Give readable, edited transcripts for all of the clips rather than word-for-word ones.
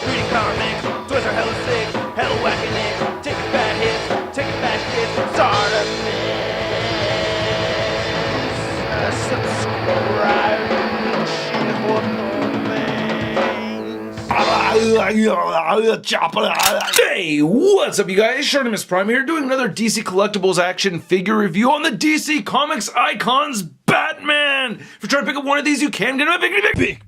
Reading comics, toys are hella sick, hella whacking it, taking bad hits, taking back hits. Hey, what's up you guys? Shartimus Prime here doing another DC Collectibles action figure review on the DC Comics Icons Batman! If you're trying to pick up one of these, you can get them at big.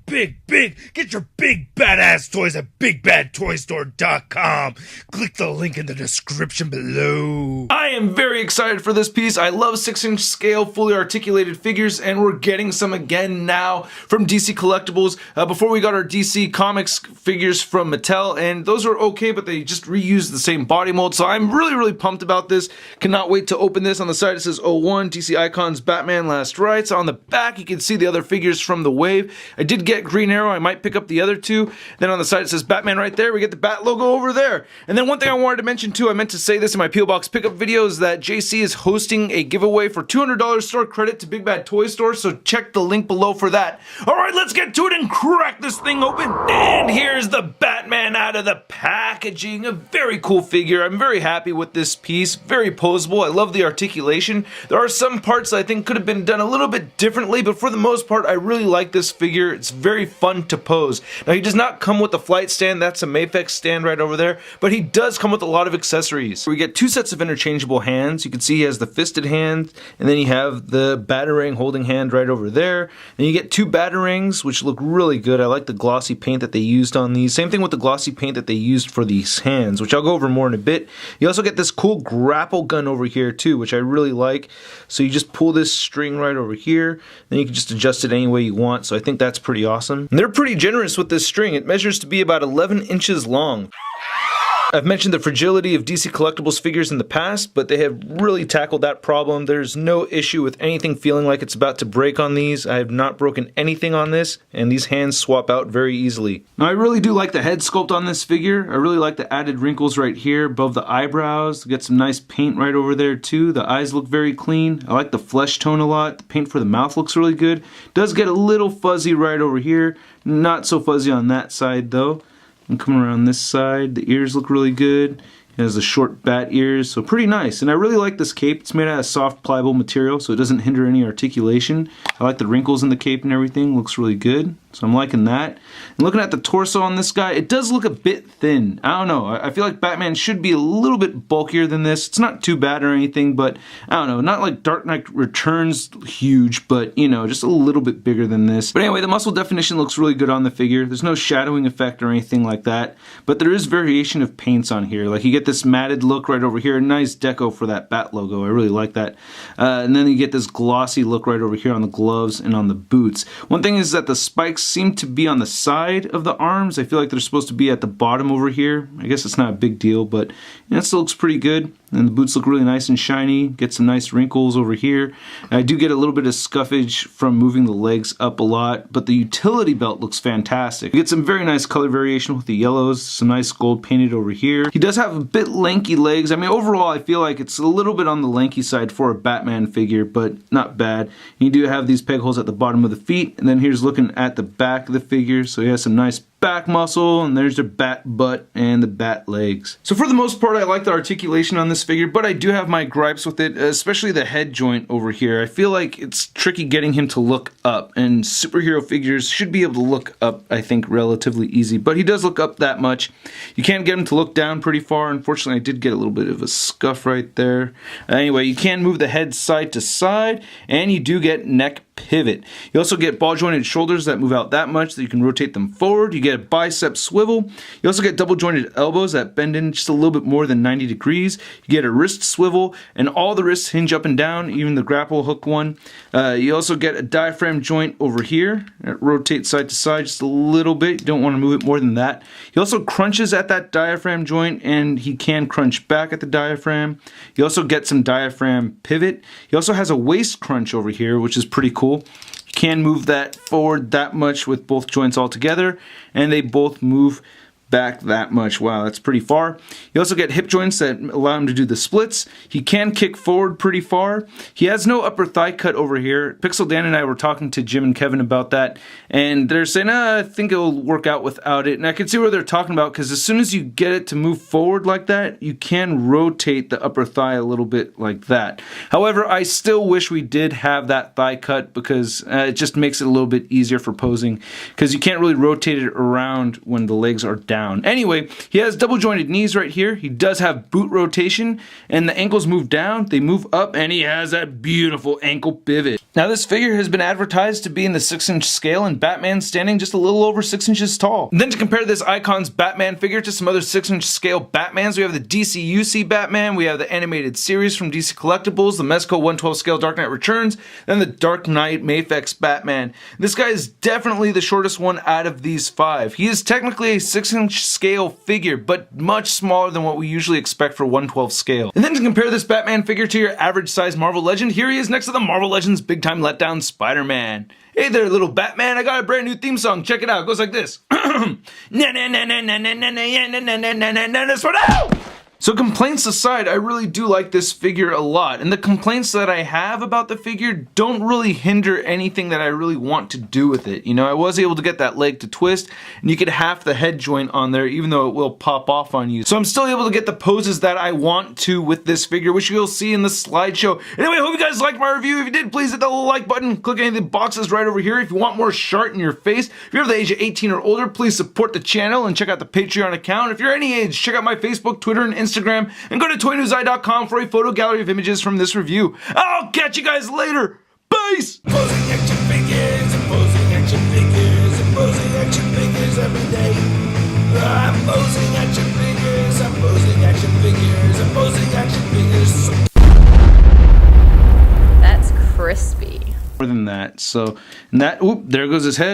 Get your big badass toys at BigBadToyStore.com. Click the link in the description below. I am very excited for this piece. I love 6-inch scale, fully articulated figures, and we're getting some again now from DC Collectibles. Before we got our DC Comics figures from Mattel, and those are okay, but they just reused the same body mold, so I'm really pumped about this. Cannot wait to open this. On the side it says 01 DC Icons Batman Last Rites. On the back you can see the other figures from the wave. I did get Green Arrow. I might pick up the other two. Then on the side it says Batman right there. We get the Bat logo over there. And then one thing I wanted to mention too, I meant to say this in my P.O. Box pickup videos, that JC is hosting a giveaway for $200 store credit to Big Bad Toy Store, so check the link below for that. Alright, let's get to it and crack this thing open. And here's the Batman out of the packaging. A very cool figure. I'm very happy with this piece. Very poseable. I love the articulation. There are some parts I think could have been done a little bit differently, but for the most part I really like this figure. It's very fun to pose. Now he does not come with a flight stand. That's a Mafex stand right over there, but he does come with a lot of accessories. We get two sets of interchangeable hands. You can see he has the fisted hand, and then you have the Batarang holding hand right over there. And you get two Batarangs, which look really good. I like the glossy paint that they used on these. Same thing with the glossy paint that they used for these hands, which I'll go over more in a bit. You also get this cool grapple gun over here too, which I really like. So you just pull this string right over here, then you can just adjust it any way you want, so I think that's pretty awesome. And they're pretty generous with this string. It measures to be about 11 inches long. I've mentioned the fragility of DC Collectibles figures in the past, but they have really tackled that problem. There's no issue with anything feeling like it's about to break on these. I have not broken anything on this, and these hands swap out very easily. Now I really do like the head sculpt on this figure. I really like the added wrinkles right here above the eyebrows. Get some nice paint right over there too. The eyes look very clean. I like the flesh tone a lot. The paint for the mouth looks really good. Does get a little fuzzy right over here. Not so fuzzy on that side though. And coming around this side, the ears look really good. It has the short bat ears, so pretty nice. And I really like this cape. It's made out of soft, pliable material, so it doesn't hinder any articulation. I like the wrinkles in the cape and everything. Looks really good, so I'm liking that. And looking at the torso on this guy, it does look a bit thin. I don't know. I feel like Batman should be a little bit bulkier than this. It's not too bad or anything, but I don't know. Not like Dark Knight Returns huge, but you know, just a little bit bigger than this. But anyway, the muscle definition looks really good on the figure. There's no shadowing effect or anything like that, but there is variation of paints on here. Like you get this matted look right over here. Nice deco for that Bat logo. I really like that. And then you get this glossy look right over here on the gloves and on the boots. One thing is that the spikes seem to be on the side of the arms. I feel like they're supposed to be at the bottom over here. I guess it's not a big deal, but it still looks pretty good. And the boots look really nice and shiny. Get some nice wrinkles over here. And I do get a little bit of scuffage from moving the legs up a lot, but the utility belt looks fantastic. You get some very nice color variation with the yellows, some nice gold painted over here. He does have a bit lanky legs. I mean, overall, I feel like it's a little bit on the lanky side for a Batman figure, but not bad. And you do have these peg holes at the bottom of the feet, and then here's looking at the back of the figure, so he has some nice back muscle, and there's the bat butt and the bat legs. So for the most part, I like the articulation on this figure, but I do have my gripes with it, especially the head joint over here. I feel like it's tricky getting him to look up, and superhero figures should be able to look up, I think, relatively easy, but he does look up that much. You can't get him to look down pretty far. Unfortunately, I did get a little bit of a scuff right there. Anyway, you can move the head side to side, and you do get neck pivot. You also get ball jointed shoulders that move out that much that you can rotate them forward. You get a bicep swivel. You also get double jointed elbows that bend in just a little bit more than 90 degrees. You get a wrist swivel, and all the wrists hinge up and down, even the grapple hook one. You also get a diaphragm joint over here. It rotates side to side just a little bit. You don't want to move it more than that. He also crunches at that diaphragm joint, and he can crunch back at the diaphragm. You also get some diaphragm pivot. He also has a waist crunch over here, which is pretty cool. You can move that forward that much with both joints all together, and they both move back that much. Wow, that's pretty far. You also get hip joints that allow him to do the splits. He can kick forward pretty far. He has no upper thigh cut over here. Pixel Dan and I were talking to Jim and Kevin about that, and they're saying, I think it'll work out without it. And I can see what they're talking about, because as soon as you get it to move forward like that, you can rotate the upper thigh a little bit like that. However, I still wish we did have that thigh cut, because it just makes it a little bit easier for posing, because you can't really rotate it around when the legs are down. Anyway, he has double jointed knees right here. He does have boot rotation, and the ankles move down, they move up, and he has that beautiful ankle pivot. Now this figure has been advertised to be in the 6-inch scale, and Batman's standing just a little over 6 inches tall. And then to compare this Icons Batman figure to some other 6-inch scale Batmans, we have the DCUC Batman, we have the animated series from DC Collectibles, the Mezco 112 scale Dark Knight Returns, then the Dark Knight Mafex Batman. This guy is definitely the shortest one out of these 5. He is technically a 6-inch scale figure, but much smaller than what we usually expect for 112 scale. And then to compare this Batman figure to your average size Marvel Legend, here he is next to the Marvel Legends Big Time Letdown Spider-Man. Hey there, little Batman, I got a brand new theme song, check it out, it goes like this. So complaints aside, I really do like this figure a lot, and the complaints that I have about the figure don't really hinder anything that I really want to do with it. You know, I was able to get that leg to twist, and you get half the head joint on there, even though it will pop off on you. So I'm still able to get the poses that I want to with this figure, which you'll see in the slideshow. Anyway, I hope you guys liked my review. If you did, please hit the like button, click any of the boxes right over here. If you want more Shart in your face, if you're of the age of 18 or older, please support the channel and check out the Patreon account. If you're any age, check out my Facebook, Twitter, and Instagram, and go to toynewseye.com for a photo gallery of images from this review. I'll catch you guys later. Peace! Posing action figures and posing action figures and posing action figures every day. I'm posing action figures, I'm posing action figures, I'm posing action figures. That's crispy. More than that. So, and that, oop, there goes his head.